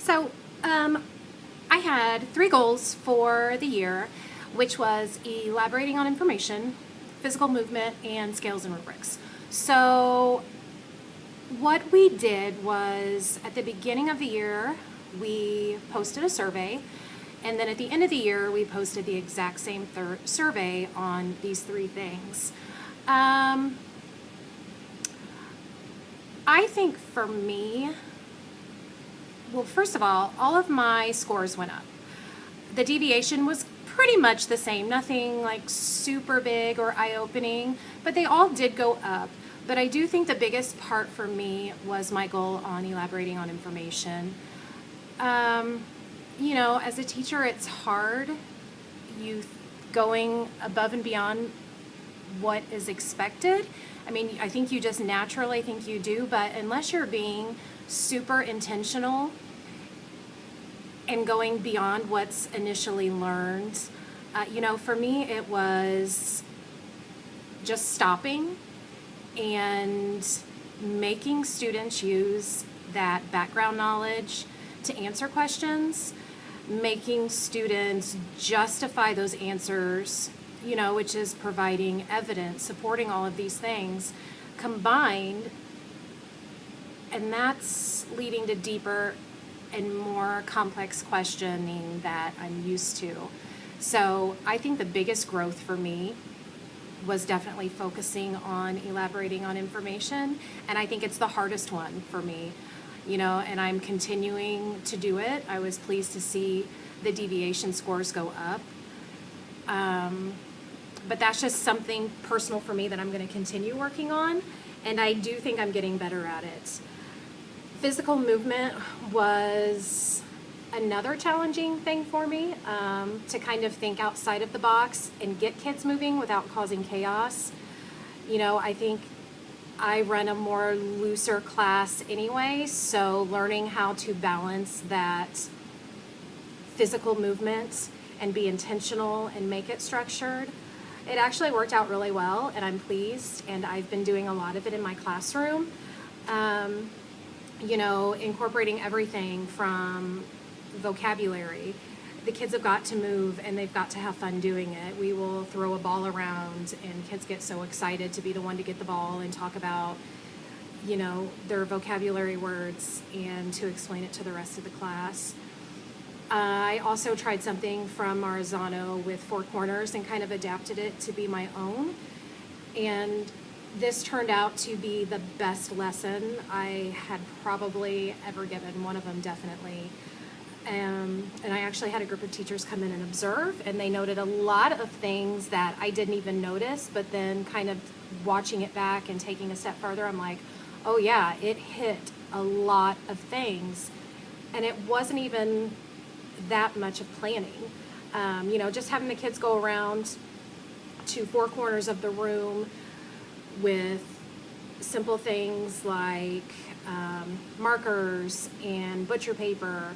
So, I had 3 goals for the year, which was elaborating on information, physical movement, and scales and rubrics. So, what we did was at the beginning of the year, we posted a survey, and then at the end of the year, we posted the exact same survey on these 3 things. I think for me, well, first of all of my scores went up. The deviation was pretty much the same, nothing like super big or eye-opening, but they all did go up. But I do think the biggest part for me was my goal on elaborating on information. As a teacher, it's hard. You going above and beyond what is expected. I mean, I think you just naturally think you do, but unless you're being super intentional and going beyond what's initially learned, for me, it was just stopping and making students use that background knowledge to answer questions, making students justify those answers, which is providing evidence, supporting all of these things combined, and that's leading to deeper and more complex questioning that I'm used to. So I think the biggest growth for me was definitely focusing on elaborating on information, and I think it's the hardest one for me, and I'm continuing to do it. I was pleased to see the deviation scores go up. But that's just something personal for me that I'm going to continue working on, and I do think I'm getting better at it. Physical movement was another challenging thing for me, to kind of think outside of the box and get kids moving without causing chaos. I think I run a more looser class anyway, so learning how to balance that physical movement and be intentional and make it structured, it actually worked out really well, and I'm pleased, and I've been doing a lot of it in my classroom. Incorporating everything from vocabulary. The kids have got to move, and they've got to have fun doing it. We will throw a ball around, and kids get so excited to be the one to get the ball and talk about, their vocabulary words and to explain it to the rest of the class. I also tried something from Marzano with 4 corners and kind of adapted it to be my own. And this turned out to be the best lesson I had probably ever given, one of them definitely. And I actually had a group of teachers come in and observe, and they noted a lot of things that I didn't even notice, but then kind of watching it back and taking a step further, I'm like, oh yeah, it hit a lot of things. And it wasn't even that much of planning. Just having the kids go around to 4 corners of the room with simple things like markers and butcher paper,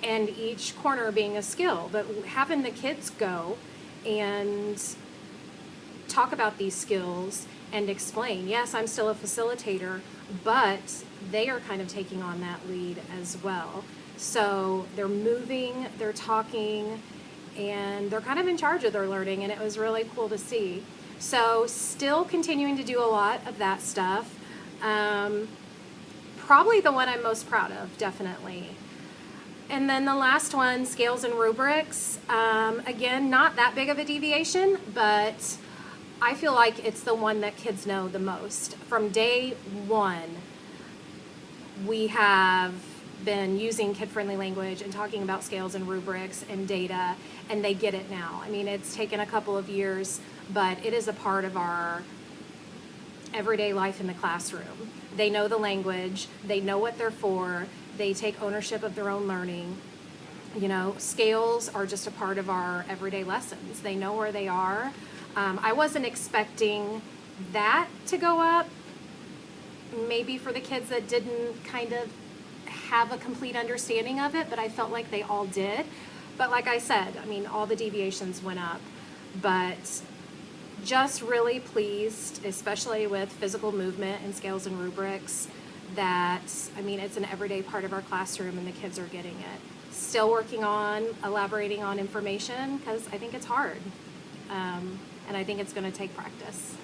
and each corner being a skill, but having the kids go and talk about these skills and explain, yes, I'm still a facilitator, but they are kind of taking on that lead as well. So they're moving, they're talking, and they're kind of in charge of their learning, and it was really cool to see. So still continuing to do a lot of that stuff. Probably the one I'm most proud of, definitely. And then the last one, scales and rubrics. Again, not that big of a deviation, but I feel like it's the one that kids know the most. From day one, we have been using kid-friendly language and talking about scales and rubrics and data, and they get it now. I mean, it's taken a couple of years, but it is a part of our everyday life in the classroom. They know the language, they know what they're for, they take ownership of their own learning. Scales are just a part of our everyday lessons. They know where they are. I wasn't expecting that to go up, maybe for the kids that didn't kind of have a complete understanding of it, but I felt like they all did. But like I said, I mean, all the deviations went up, but just really pleased, especially with physical movement and scales and rubrics. that, I mean, it's an everyday part of our classroom and the kids are getting it. Still working on elaborating on information because I think it's hard. And I think it's going to take practice.